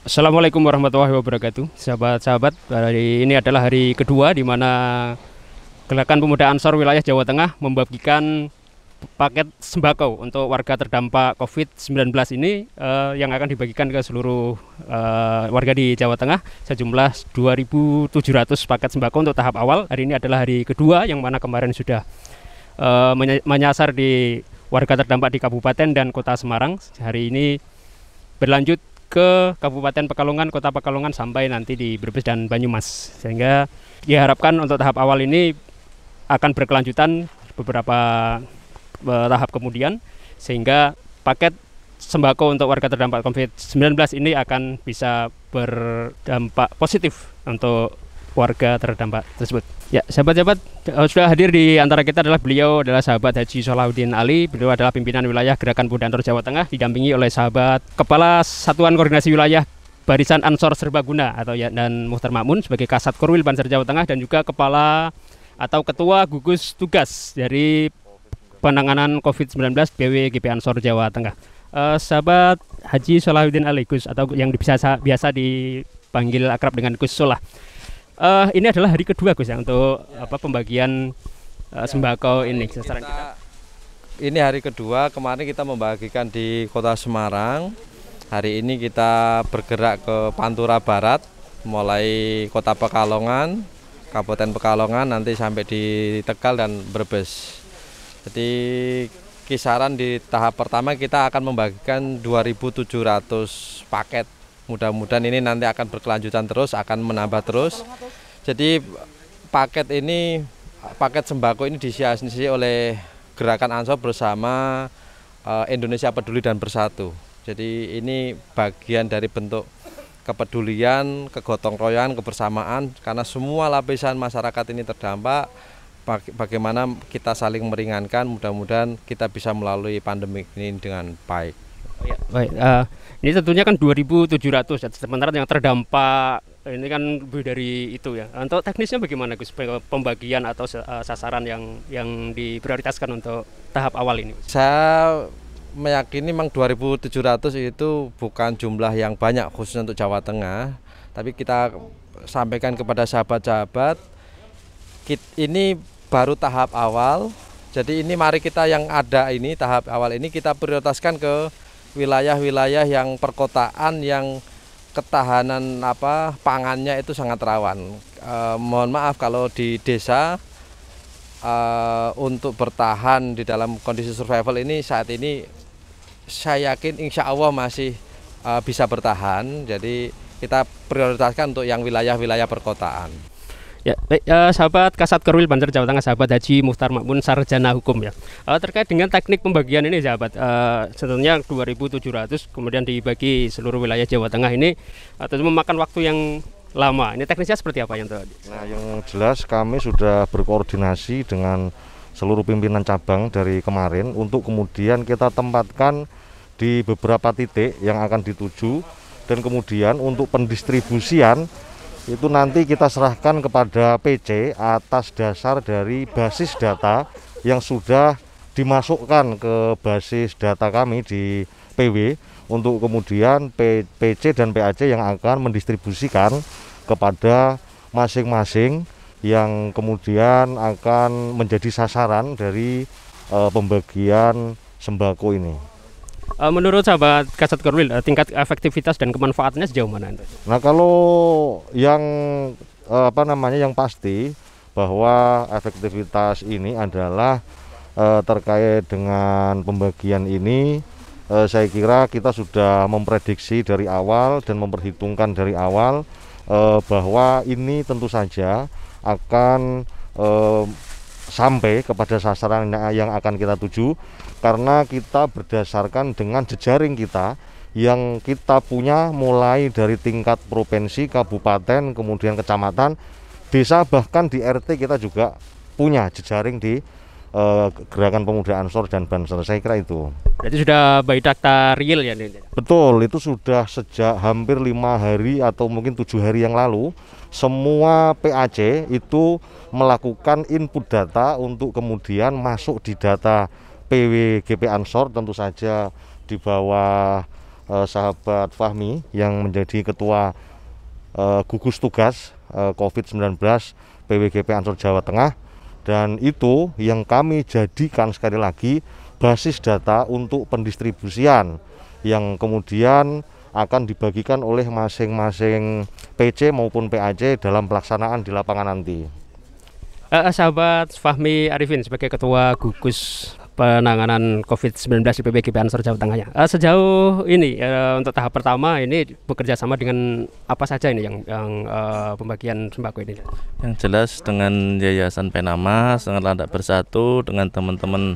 Assalamualaikum warahmatullahi wabarakatuh. Sahabat-sahabat, hari ini adalah hari kedua di mana Gerakan Pemuda Ansor wilayah Jawa Tengah membagikan paket sembako untuk warga terdampak COVID-19 ini yang akan dibagikan ke seluruh warga di Jawa Tengah sejumlah 2.700 paket sembako untuk tahap awal. Hari ini adalah hari kedua yang mana kemarin sudah menyasar di warga terdampak di Kabupaten dan Kota Semarang. Hari ini berlanjut ke Kabupaten Pekalongan, Kota Pekalongan sampai nanti di Brebes dan Banyumas. Sehingga diharapkan untuk tahap awal ini akan berkelanjutan beberapa tahap kemudian, sehingga paket sembako untuk warga terdampak COVID-19 ini akan bisa berdampak positif untuk warga terdampak tersebut. Ya, sahabat-sahabat, sudah hadir di antara kita beliau adalah sahabat Haji Solahuddin Ali. Beliau adalah pimpinan wilayah Gerakan Pemuda Ansor Jawa Tengah, didampingi oleh sahabat Kepala Satuan Koordinasi Wilayah Barisan Ansor Serbaguna dan Muhtar Makmun sebagai Kasat Korwil Banser Jawa Tengah, dan juga Kepala atau Ketua Gugus Tugas dari Penanganan COVID-19 BWGP Ansor Jawa Tengah. Sahabat Haji Solahuddin Ali, Gus, atau yang biasa dipanggil akrab dengan Gus Solah. Ini adalah hari kedua, Gus, ya, untuk pembagian sembako ini sasaran kita. Ini hari kedua, kemarin kita membagikan di Kota Semarang. Hari ini kita bergerak ke Pantura Barat, mulai Kota Pekalongan, Kabupaten Pekalongan, nanti sampai di Tegal dan Brebes. Jadi kisaran di tahap pertama kita akan membagikan 2.700 paket. Mudah-mudahan ini nanti akan berkelanjutan terus, akan menambah terus. Jadi paket sembako ini disiasati oleh Gerakan Ansor bersama Indonesia Peduli dan Bersatu. Jadi ini bagian dari bentuk kepedulian, kegotong royongan, kebersamaan, karena semua lapisan masyarakat ini terdampak. Bagaimana kita saling meringankan, mudah-mudahan kita bisa melalui pandemi ini dengan baik. Ya, baik. Ini tentunya kan 2.700, sementara yang terdampak ini kan lebih dari itu ya. Untuk teknisnya bagaimana, Gus, pembagian atau sasaran yang diprioritaskan untuk tahap awal ini? Saya meyakini memang 2.700 itu bukan jumlah yang banyak khususnya untuk Jawa Tengah, tapi kita sampaikan kepada sahabat-sahabat, ini baru tahap awal. Jadi ini mari kita yang ada ini tahap awal ini kita prioritaskan ke wilayah-wilayah yang perkotaan yang ketahanan pangannya itu sangat rawan. Mohon maaf kalau di desa untuk bertahan di dalam kondisi survival ini saat ini saya yakin insya Allah masih bisa bertahan. Jadi kita prioritaskan untuk yang wilayah-wilayah perkotaan. Ya, baik, sahabat Kasat Korwil Banser Jawa Tengah, sahabat Haji Muhtar Makmun, sarjana hukum ya. Terkait dengan teknik pembagian ini, sahabat, sebetulnya 2.700 kemudian dibagi seluruh wilayah Jawa Tengah ini tentu memakan waktu yang lama. Ini teknisnya seperti apa yang terjadi? Nah, yang jelas kami sudah berkoordinasi dengan seluruh pimpinan cabang dari kemarin untuk kemudian kita tempatkan di beberapa titik yang akan dituju, dan kemudian untuk pendistribusian itu nanti kita serahkan kepada PC atas dasar dari basis data yang sudah dimasukkan ke basis data kami di PW, untuk kemudian PC dan PAC yang akan mendistribusikan kepada masing-masing yang kemudian akan menjadi sasaran dari pembagian sembako ini. Menurut sahabat Kasat Korwil, tingkat efektivitas dan kemanfaatannya sejauh mana? Nah, kalau yang yang pasti bahwa efektivitas ini adalah terkait dengan pembagian ini, saya kira kita sudah memprediksi dari awal dan memperhitungkan dari awal bahwa ini tentu saja akan sampai kepada sasaran yang akan kita tuju, karena kita berdasarkan dengan jejaring kita yang kita punya mulai dari tingkat provinsi, kabupaten, kemudian kecamatan, desa, bahkan di RT kita juga punya jejaring di Gerakan Pemuda Ansor dan Banser. Saya kira itu. Berarti sudah by data real ya ini? Betul, itu sudah sejak hampir 5 hari atau mungkin 7 hari yang lalu, semua PAC itu melakukan input data untuk kemudian masuk di data PWGP Ansor, tentu saja di bawah sahabat Fahmi yang menjadi ketua gugus tugas COVID-19 PWGP Ansor Jawa Tengah. Dan itu yang kami jadikan sekali lagi basis data untuk pendistribusian yang kemudian akan dibagikan oleh masing-masing PC maupun PAC dalam pelaksanaan di lapangan nanti. Sahabat Fahmi Arifin sebagai ketua gugus penanganan COVID-19 di PWGP Ansor Jawa Tengah ya. Sejauh ini untuk tahap pertama ini bekerja sama dengan apa saja ini yang pembagian sembako ini? Yang jelas dengan Yayasan Penamas, dengan Landak Bersatu, dengan teman-teman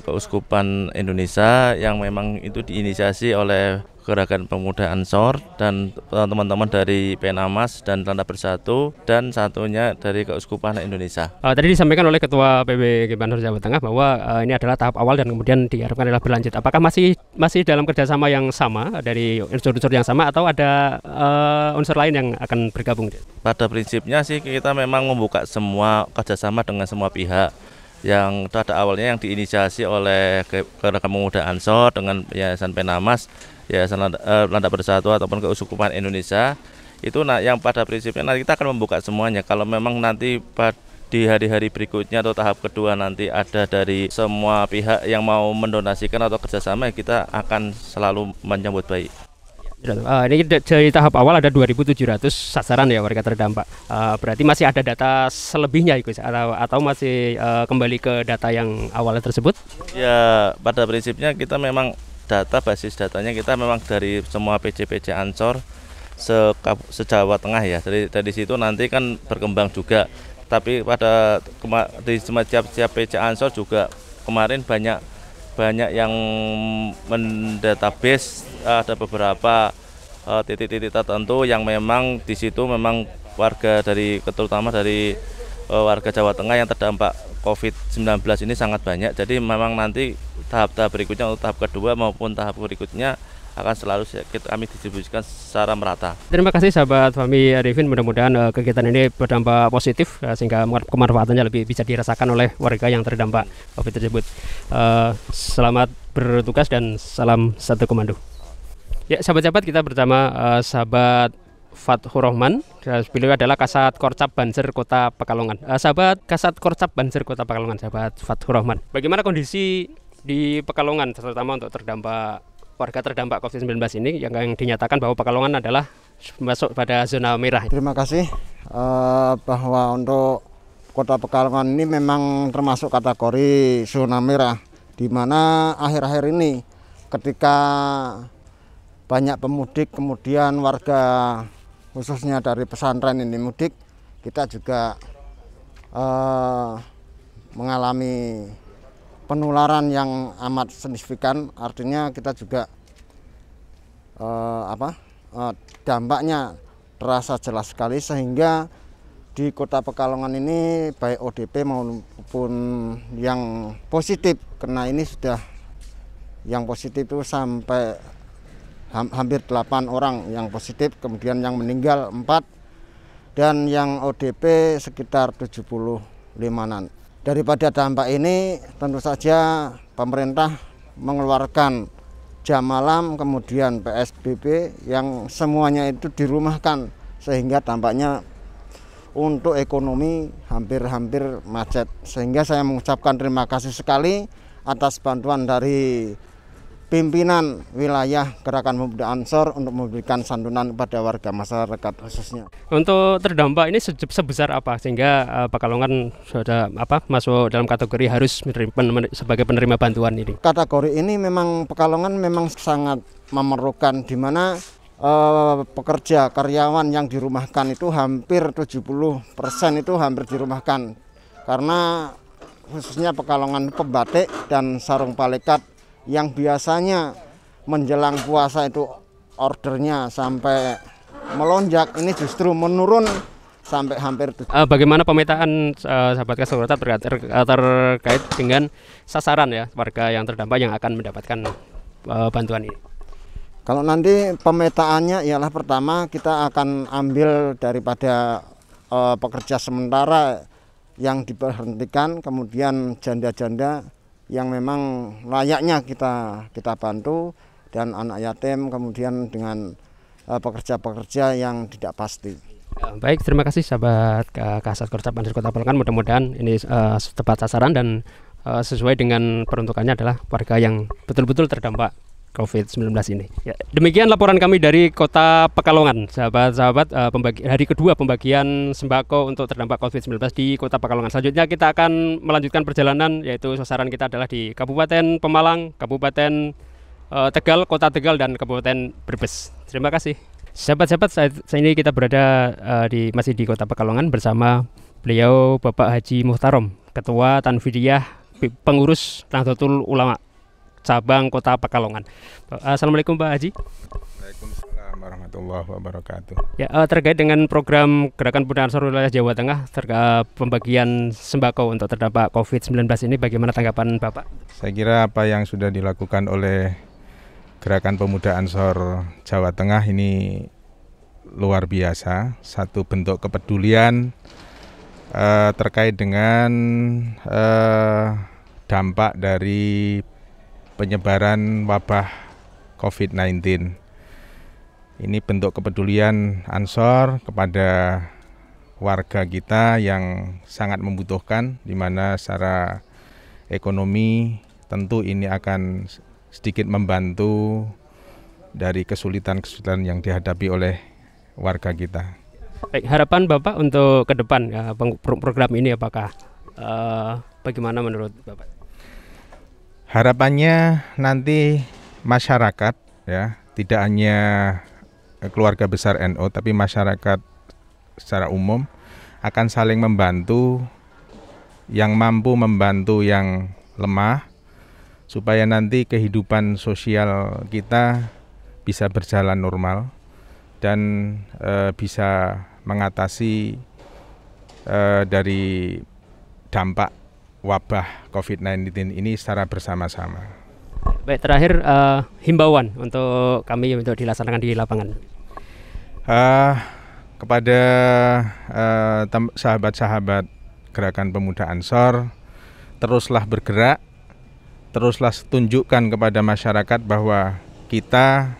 Keuskupan Indonesia yang memang itu diinisiasi oleh Gerakan Pemuda Ansor dan teman-teman dari Penamas dan Landak Bersatu dan satunya dari Keuskupan Indonesia. Tadi disampaikan oleh Ketua PWGP Ansor Jawa Tengah bahwa ini adalah tahap awal dan kemudian diharapkan adalah berlanjut. Apakah masih dalam kerjasama yang sama dari unsur-unsur yang sama atau ada unsur lain yang akan bergabung? Pada prinsipnya sih kita memang membuka semua kerjasama dengan semua pihak. Yang pada awalnya yang diinisiasi oleh Gerakan Pemuda Ansor dengan Yayasan Penamas, Yayasan Landak Bersatu ataupun Keuskupan Indonesia itu yang pada prinsipnya nanti kita akan membuka semuanya. Kalau memang nanti di hari-hari berikutnya atau tahap kedua nanti ada dari semua pihak yang mau mendonasikan atau kerjasama, kita akan selalu menyambut baik. Ini dari tahap awal ada 2.700 sasaran ya warga terdampak. Berarti masih ada data selebihnya atau masih kembali ke data yang awalnya tersebut? Ya pada prinsipnya kita memang basis datanya kita memang dari semua PC-PC Ansor se-Jawa Tengah ya. Dari situ nanti kan berkembang juga. Tapi di setiap PC Ansor juga kemarin banyak yang mendatabase, ada beberapa titik-titik tertentu yang memang di situ memang warga terutama dari warga Jawa Tengah yang terdampak COVID-19 ini sangat banyak. Jadi memang nanti tahap-tahap berikutnya untuk tahap kedua maupun tahap berikutnya akan selalu kami distribusikan secara merata. Terima kasih sahabat Fahmi Arifin, mudah-mudahan kegiatan ini berdampak positif sehingga kemanfaatannya lebih bisa dirasakan oleh warga yang terdampak COVID tersebut. Selamat bertugas dan salam satu komando. Ya sahabat-sahabat, kita bersama sahabat Fathur Rahman. Beliau adalah Kasat Korcap Banser Kota Pekalongan. Sahabat Kasat Korcap Banser Kota Pekalongan, sahabat Fathur Rahman, bagaimana kondisi di Pekalongan terutama untuk warga terdampak COVID-19 ini yang dinyatakan bahwa Pekalongan adalah masuk pada zona merah? Terima kasih bahwa untuk Kota Pekalongan ini memang termasuk kategori zona merah, di mana akhir-akhir ini ketika banyak pemudik kemudian warga khususnya dari pesantren ini mudik, kita juga mengalami penularan yang amat signifikan. Artinya kita juga dampaknya terasa jelas sekali, sehingga di Kota Pekalongan ini baik ODP maupun yang positif, karena ini sudah yang positif itu sampai hampir 8 orang yang positif, kemudian yang meninggal 4 dan yang ODP sekitar 75-an. Daripada dampak ini tentu saja pemerintah mengeluarkan jam malam kemudian PSBB yang semuanya itu dirumahkan, sehingga dampaknya untuk ekonomi hampir macet. Sehingga saya mengucapkan terima kasih sekali atas bantuan dari pimpinan wilayah Gerakan Pemuda Ansor untuk memberikan santunan kepada warga masyarakat khususnya. Untuk terdampak ini sebesar apa sehingga Pekalongan sudah masuk dalam kategori harus sebagai penerima bantuan ini? Kategori ini memang Pekalongan memang sangat memerlukan, di mana pekerja karyawan yang dirumahkan itu hampir 70% itu hampir dirumahkan, karena khususnya Pekalongan pembatik dan sarung palekat yang biasanya menjelang puasa itu ordernya sampai melonjak, ini justru menurun sampai hampir Bagaimana pemetaan sahabat Kasat terkait dengan sasaran ya warga yang terdampak yang akan mendapatkan bantuan ini? Kalau nanti pemetaannya ialah pertama kita akan ambil daripada pekerja sementara yang diberhentikan, kemudian janda-janda yang memang layaknya kita bantu, dan anak yatim, kemudian dengan pekerja-pekerja yang tidak pasti. Baik, terima kasih sahabat Kasat Korcap Banser Kota Pekalongan. Mudah-mudahan ini tepat sasaran dan sesuai dengan peruntukannya adalah warga yang betul-betul terdampak COVID-19 ini. Ya, demikian laporan kami dari Kota Pekalongan, sahabat-sahabat, hari kedua pembagian sembako untuk terdampak COVID-19 di Kota Pekalongan. Selanjutnya kita akan melanjutkan perjalanan, yaitu sasaran kita adalah di Kabupaten Pemalang, Kabupaten Tegal, Kota Tegal, dan Kabupaten Brebes. Terima kasih. Sahabat-sahabat, saat ini kita berada masih di Kota Pekalongan bersama beliau Bapak Haji Muhtarom, Ketua Tanfidiyah Pengurus Nahdlatul Ulama Cabang Kota Pekalongan. Assalamualaikum Pak Haji. Waalaikumsalam warahmatullahi wabarakatuh. Ya, terkait dengan program Gerakan Pemuda Ansor Wilayah Jawa Tengah terkait pembagian sembako untuk terdampak COVID-19 ini, bagaimana tanggapan Bapak? Saya kira apa yang sudah dilakukan oleh Gerakan Pemuda Ansor Jawa Tengah ini luar biasa. Satu bentuk kepedulian terkait dengan dampak dari penyebaran wabah COVID-19. Ini bentuk kepedulian Ansor kepada warga kita yang sangat membutuhkan, di mana secara ekonomi tentu ini akan sedikit membantu dari kesulitan-kesulitan yang dihadapi oleh warga kita. Baik, harapan Bapak untuk ke depan program ini apakah bagaimana menurut Bapak? Harapannya nanti masyarakat, ya, tidak hanya keluarga besar NU, tapi masyarakat secara umum akan saling membantu, yang mampu membantu yang lemah, supaya nanti kehidupan sosial kita bisa berjalan normal dan bisa mengatasi dari dampak wabah COVID-19 ini secara bersama-sama. Baik, terakhir himbauan untuk kami untuk dilaksanakan di lapangan. Kepada sahabat-sahabat Gerakan Pemuda Ansor, teruslah bergerak, teruslah tunjukkan kepada masyarakat bahwa kita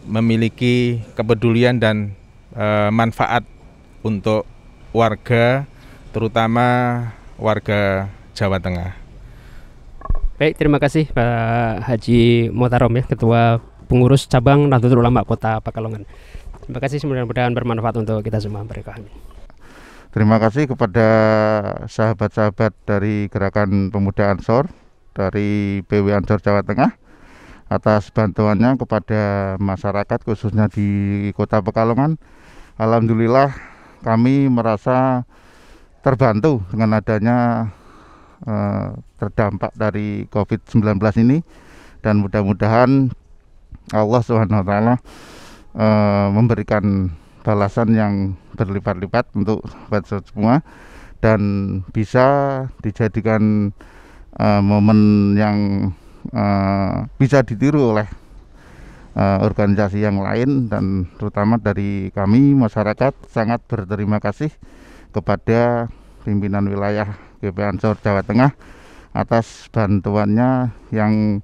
memiliki kepedulian dan manfaat untuk warga, terutama warga Jawa Tengah. Baik, terima kasih Pak Haji Muhtarom ya, Ketua Pengurus Cabang Nahdlatul Ulama Kota Pekalongan. Terima kasih, mudah-mudahan bermanfaat untuk kita semua. Terima kasih kepada sahabat-sahabat dari Gerakan Pemuda Ansor dari PW Ansor Jawa Tengah atas bantuannya kepada masyarakat khususnya di Kota Pekalongan. Alhamdulillah kami merasa terbantu dengan adanya terdampak dari COVID-19 ini, dan mudah-mudahan Allah SWT memberikan balasan yang berlipat-lipat untuk semua, dan bisa dijadikan momen yang bisa ditiru oleh organisasi yang lain, dan terutama dari kami masyarakat sangat berterima kasih kepada pimpinan wilayah GP Ansor Jawa Tengah atas bantuannya yang